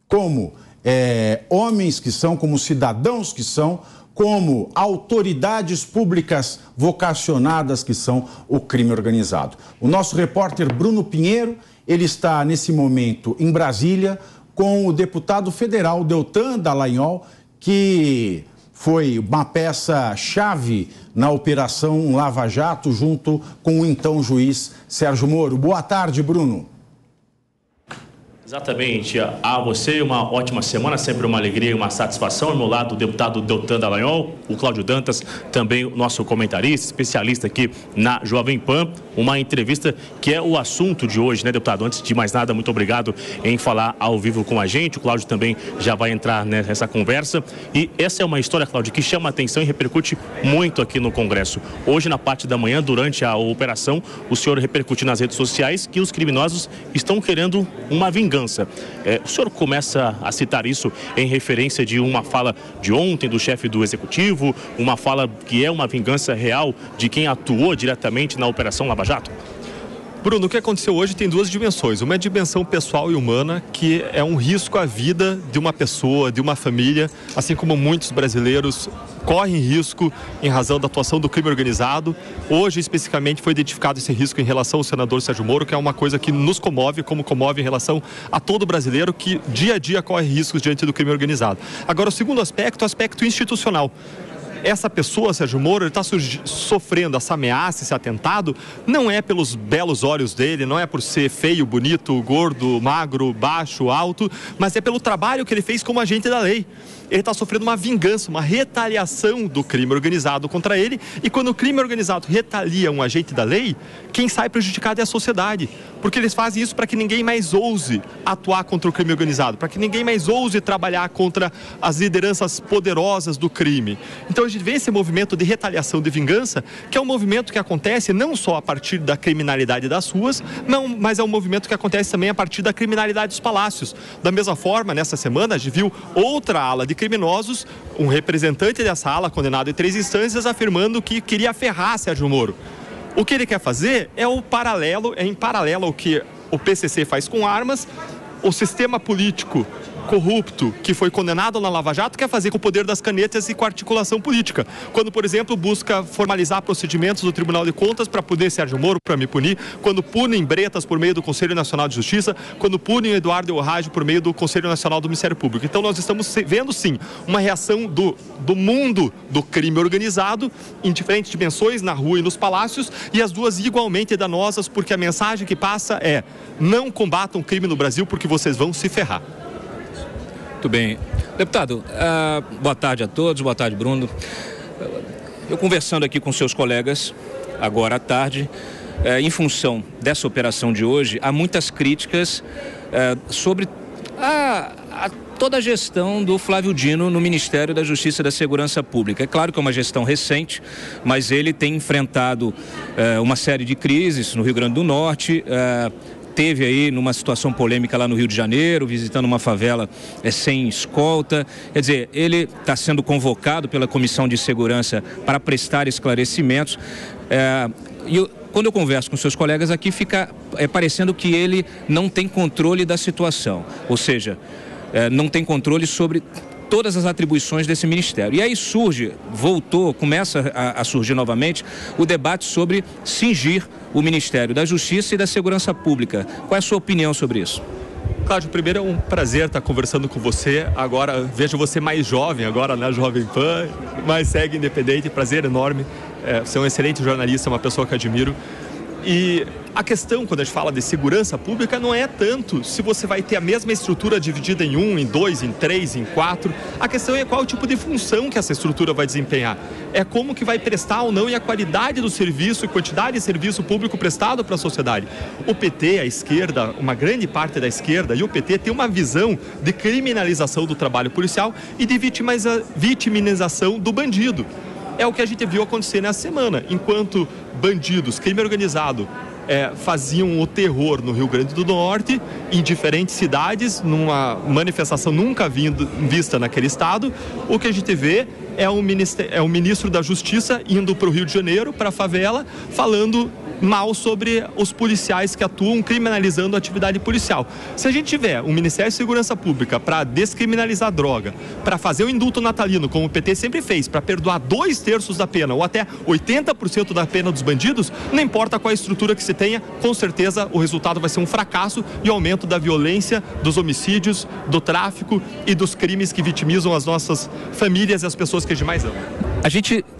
como homens que são, como cidadãos que são, como autoridades públicas vocacionadas que são o crime organizado. O nosso repórter Bruno Pinheiro, ele está nesse momento em Brasília com o deputado federal Deltan Dallagnol, que foi uma peça-chave na Operação Lava Jato, junto com o então juiz Sérgio Moro. Boa tarde, Bruno. Exatamente. A você uma ótima semana, sempre uma alegria e uma satisfação. Ao meu lado, o deputado Deltan Dallagnol, o Cláudio Dantas, também o nosso comentarista, especialista aqui na Jovem Pan. Uma entrevista que é o assunto de hoje, né, deputado? Antes de mais nada, muito obrigado em falar ao vivo com a gente. O Cláudio também já vai entrar nessa conversa. E essa é uma história, Cláudio, que chama a atenção e repercute muito aqui no Congresso. Hoje, na parte da manhã, durante a operação, o senhor repercute nas redes sociais que os criminosos estão querendo uma vingança. O senhor começa a citar isso em referência de uma fala de ontem do chefe do Executivo, uma fala que é uma vingança real de quem atuou diretamente na Operação Lava Jato? Bruno, o que aconteceu hoje tem duas dimensões. Uma é a dimensão pessoal e humana, que é um risco à vida de uma pessoa, de uma família, assim como muitos brasileiros correm risco em razão da atuação do crime organizado. Hoje, especificamente, foi identificado esse risco em relação ao senador Sérgio Moro, que é uma coisa que nos comove, como comove em relação a todo brasileiro que dia a dia corre riscos diante do crime organizado. Agora, o segundo aspecto é o aspecto institucional. Essa pessoa, Sérgio Moro, ele está sofrendo essa ameaça, esse atentado, não é pelos belos olhos dele, não é por ser feio, bonito, gordo, magro, baixo, alto, mas é pelo trabalho que ele fez como agente da lei. Ele está sofrendo uma vingança, uma retaliação do crime organizado contra ele, e quando o crime organizado retalia um agente da lei, quem sai prejudicado é a sociedade, porque eles fazem isso para que ninguém mais ouse atuar contra o crime organizado, para que ninguém mais ouse trabalhar contra as lideranças poderosas do crime. Então a gente vê esse movimento de retaliação, de vingança, que é um movimento que acontece não só a partir da criminalidade das ruas, mas é um movimento que acontece também a partir da criminalidade dos palácios. Da mesma forma, nessa semana, a gente viu outra ala de criminosos, um representante dessa ala, condenado em 3 instâncias, afirmando que queria ferrar Sérgio Moro. O que ele quer fazer é em paralelo ao que o PCC faz com armas, o sistema político corrupto que foi condenado na Lava Jato quer fazer com o poder das canetas e com a articulação política. Quando, por exemplo, busca formalizar procedimentos do Tribunal de Contas para punir Sérgio Moro, para me punir, quando punem Bretas por meio do Conselho Nacional de Justiça, quando punem Eduardo Elrage por meio do Conselho Nacional do Ministério Público. Então nós estamos vendo, sim, uma reação do mundo do crime organizado em diferentes dimensões, na rua e nos palácios, e as duas igualmente danosas, porque a mensagem que passa é: não combatam crime no Brasil porque vocês vão se ferrar. Muito bem. Deputado, boa tarde a todos, boa tarde, Bruno. Eu conversando aqui com seus colegas, agora à tarde, em função dessa operação de hoje, há muitas críticas sobre toda a gestão do Flávio Dino no Ministério da Justiça e da Segurança Pública. É claro que é uma gestão recente, mas ele tem enfrentado uma série de crises no Rio Grande do Norte, teve aí numa situação polêmica lá no Rio de Janeiro, visitando uma favela sem escolta. Quer dizer, ele está sendo convocado pela Comissão de Segurança para prestar esclarecimentos. Quando eu converso com seus colegas aqui, fica parecendo que ele não tem controle da situação. Ou seja, não tem controle sobre todas as atribuições desse ministério. E aí começa a surgir novamente o debate sobre cingir o Ministério da Justiça e da Segurança Pública. Qual é a sua opinião sobre isso? Cláudio, primeiro é um prazer estar conversando com você. Agora vejo você mais jovem, agora na Jovem Pan, mais segue independente, prazer enorme. Você é um excelente jornalista, uma pessoa que admiro. E a questão, quando a gente fala de segurança pública, não é tanto se você vai ter a mesma estrutura dividida em 1, em 2, em 3, em 4. A questão é qual tipo de função que essa estrutura vai desempenhar. É como que vai prestar ou não e a qualidade do serviço e quantidade de serviço público prestado para a sociedade. O PT, a esquerda, uma grande parte da esquerda e o PT tem uma visão de criminalização do trabalho policial e de vitimização do bandido. É o que a gente viu acontecer nessa semana. Enquanto bandidos, crime organizado, faziam o terror no Rio Grande do Norte, em diferentes cidades, numa manifestação nunca vista naquele estado, o que a gente vê é o ministro da Justiça indo para o Rio de Janeiro, para a favela, falando mal sobre os policiais que atuam criminalizando a atividade policial. Se a gente tiver um Ministério de Segurança Pública para descriminalizar a droga, para fazer o indulto natalino, como o PT sempre fez, para perdoar 2/3 da pena ou até 80% da pena dos bandidos, não importa qual a estrutura que se tenha, com certeza o resultado vai ser um fracasso e aumento da violência, dos homicídios, do tráfico e dos crimes que vitimizam as nossas famílias e as pessoas que a gente mais ama.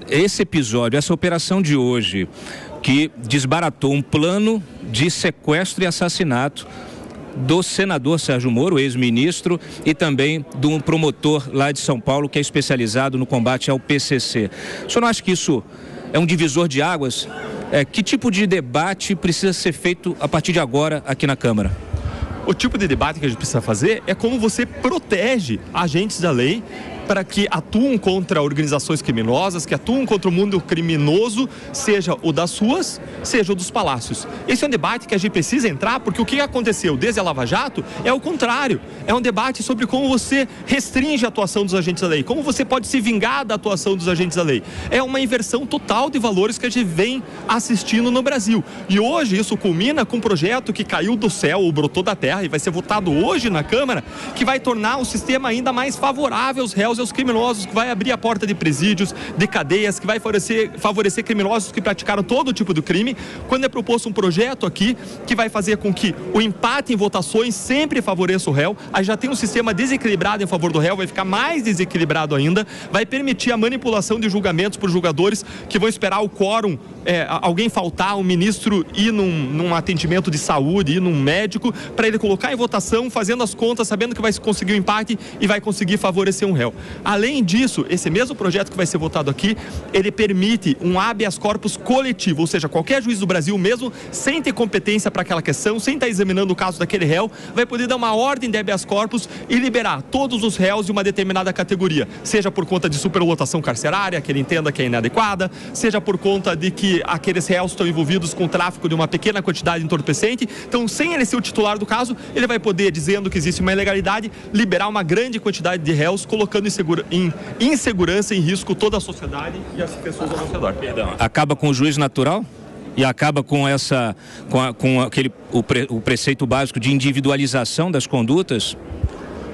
Esse episódio, essa operação de hoje, que desbaratou um plano de sequestro e assassinato do senador Sérgio Moro, ex-ministro, e também de um promotor lá de São Paulo que é especializado no combate ao PCC. O senhor não acha que isso é um divisor de águas? Que tipo de debate precisa ser feito a partir de agora aqui na Câmara? O tipo de debate que a gente precisa fazer é como você protege agentes da lei para que atuam contra organizações criminosas, que atuam contra o mundo criminoso, seja o das ruas, seja o dos palácios. Esse é um debate que a gente precisa entrar, porque o que aconteceu desde a Lava Jato é o contrário. É um debate sobre como você restringe a atuação dos agentes da lei, como você pode se vingar da atuação dos agentes da lei. É uma inversão total de valores que a gente vem assistindo no Brasil. E hoje isso culmina com um projeto que caiu do céu ou brotou da terra e vai ser votado hoje na Câmara, que vai tornar o sistema ainda mais favorável aos réus e aos criminosos, que vai abrir a porta de presídios, de cadeias, que vai favorecer criminosos que praticaram todo tipo de crime, quando é proposto um projeto aqui que vai fazer com que o empate em votações sempre favoreça o réu. Aí já tem um sistema desequilibrado em favor do réu, vai ficar mais desequilibrado ainda, vai permitir a manipulação de julgamentos por julgadores que vão esperar o quórum, alguém faltar, um ministro ir num atendimento de saúde, ir num médico, para ele colocar em votação, fazendo as contas, sabendo que vai conseguir um empate e vai conseguir favorecer um réu. Além disso, esse mesmo projeto que vai ser votado aqui, ele permite um habeas corpus coletivo, ou seja, qualquer juiz do Brasil, mesmo sem ter competência para aquela questão, sem estar examinando o caso daquele réu, vai poder dar uma ordem de habeas corpus e liberar todos os réus de uma determinada categoria, seja por conta de superlotação carcerária, que ele entenda que é inadequada, seja por conta de que aqueles réus estão envolvidos com o tráfico de uma pequena quantidade de entorpecente. Então, sem ele ser o titular do caso, ele vai poder, dizendo que existe uma ilegalidade, liberar uma grande quantidade de réus, colocando em insegurança, em risco toda a sociedade e as pessoas ao nosso redor. Acaba com o juiz natural? E acaba com o preceito básico de individualização das condutas?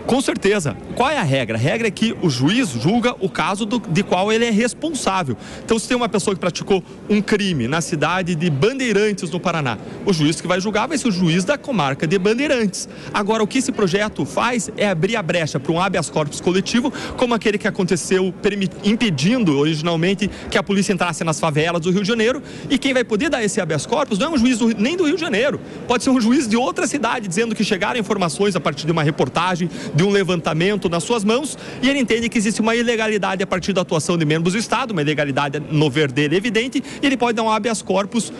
Com certeza. Qual é a regra? A regra é que o juiz julga o caso de qual ele é responsável. Então, se tem uma pessoa que praticou um crime na cidade de Bandeirantes, no Paraná, o juiz que vai julgar vai ser o juiz da comarca de Bandeirantes. Agora, o que esse projeto faz é abrir a brecha para um habeas corpus coletivo, como aquele que aconteceu impedindo originalmente que a polícia entrasse nas favelas do Rio de Janeiro, e quem vai poder dar esse habeas corpus não é um juiz nem do Rio de Janeiro, pode ser um juiz de outra cidade, dizendo que chegaram informações a partir de uma reportagem, de um levantamento nas suas mãos, e ele entende que existe uma ilegalidade a partir da atuação de membros do Estado, uma ilegalidade no ver dele evidente, e ele pode dar um habeas corpus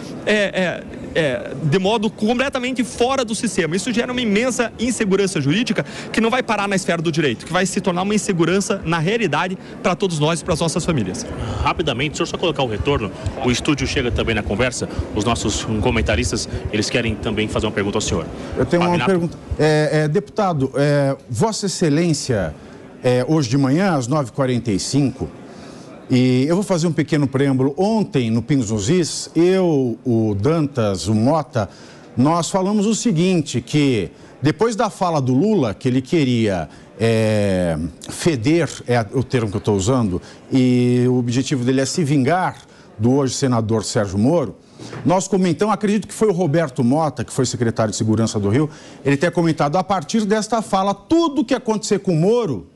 de modo completamente fora do sistema. Isso gera uma imensa insegurança jurídica que não vai parar na esfera do direito, que vai se tornar uma insegurança na realidade para todos nós e para as nossas famílias. Rapidamente, se eu só colocar o retorno, o estúdio chega também na conversa, os nossos comentaristas, eles querem também fazer uma pergunta ao senhor. Eu tenho uma pergunta. Deputado, Vossa Excelência, hoje de manhã, às 9h45, e eu vou fazer um pequeno preâmbulo. Ontem, no Pingos nos Is, eu, o Dantas, o Mota, nós falamos o seguinte, que depois da fala do Lula, que ele queria feder, é o termo que eu estou usando, e o objetivo dele é se vingar do hoje senador Sérgio Moro, nós comentamos, acredito que foi o Roberto Mota, que foi secretário de Segurança do Rio, ele ter comentado, a partir desta fala, tudo que acontecer com o Moro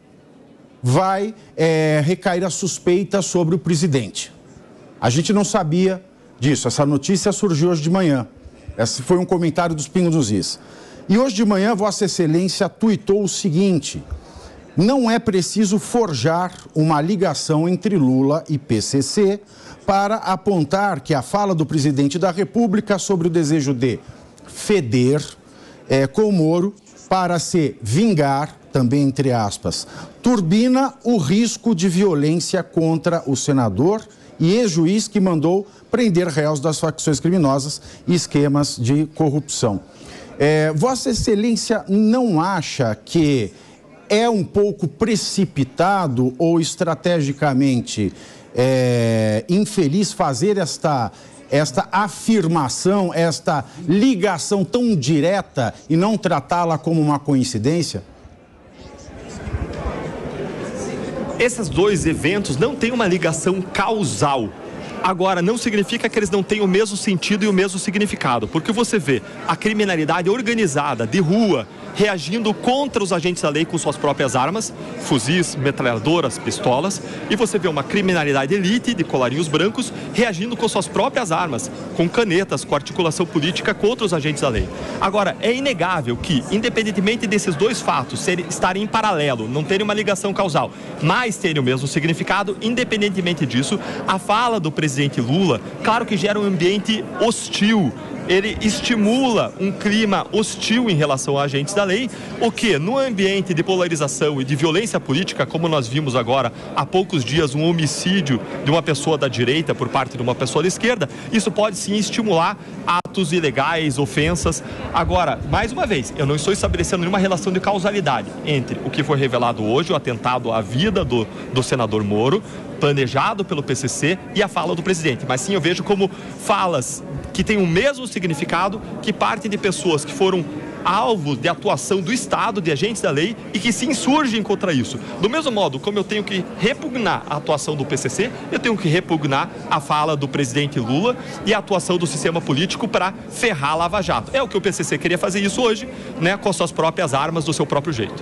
vai recair a suspeita sobre o presidente. A gente não sabia disso, essa notícia surgiu hoje de manhã. Esse foi um comentário dos Pingos nos Is. E hoje de manhã, Vossa Excelência tuitou o seguinte: não é preciso forjar uma ligação entre Lula e PCC para apontar que a fala do presidente da República sobre o desejo de feder com o Moro para se vingar, também entre aspas, turbina o risco de violência contra o senador e ex-juiz que mandou prender réus das facções criminosas e esquemas de corrupção. Vossa Excelência não acha que é um pouco precipitado ou estrategicamente infeliz fazer esta afirmação, esta ligação tão direta e não tratá-la como uma coincidência? Esses dois eventos não têm uma ligação causal. Agora, não significa que eles não tenham o mesmo sentido e o mesmo significado, porque você vê a criminalidade organizada de rua reagindo contra os agentes da lei com suas próprias armas, fuzis, metralhadoras, pistolas, e você vê uma criminalidade elite de colarinhos brancos reagindo com suas próprias armas, com canetas, com articulação política contra os agentes da lei. Agora, é inegável que, independentemente desses dois fatos estarem em paralelo, não terem uma ligação causal, mas terem o mesmo significado, independentemente disso, a fala do presidente Lula, claro que gera um ambiente hostil. Ele estimula um clima hostil em relação a agentes da lei, o que, no ambiente de polarização e de violência política, como nós vimos agora há poucos dias, um homicídio de uma pessoa da direita por parte de uma pessoa da esquerda, isso pode sim estimular atos ilegais, ofensas. Agora, mais uma vez, eu não estou estabelecendo nenhuma relação de causalidade entre o que foi revelado hoje, o atentado à vida do senador Moro, planejado pelo PCC, e a fala do presidente. Mas sim, eu vejo como falas que têm o mesmo significado, que partem de pessoas que foram alvo de atuação do Estado, de agentes da lei, e que se insurgem contra isso. Do mesmo modo, como eu tenho que repugnar a atuação do PCC, eu tenho que repugnar a fala do presidente Lula e a atuação do sistema político para ferrar a Lava Jato. É o que o PCC queria fazer isso hoje, né, com as suas próprias armas, do seu próprio jeito.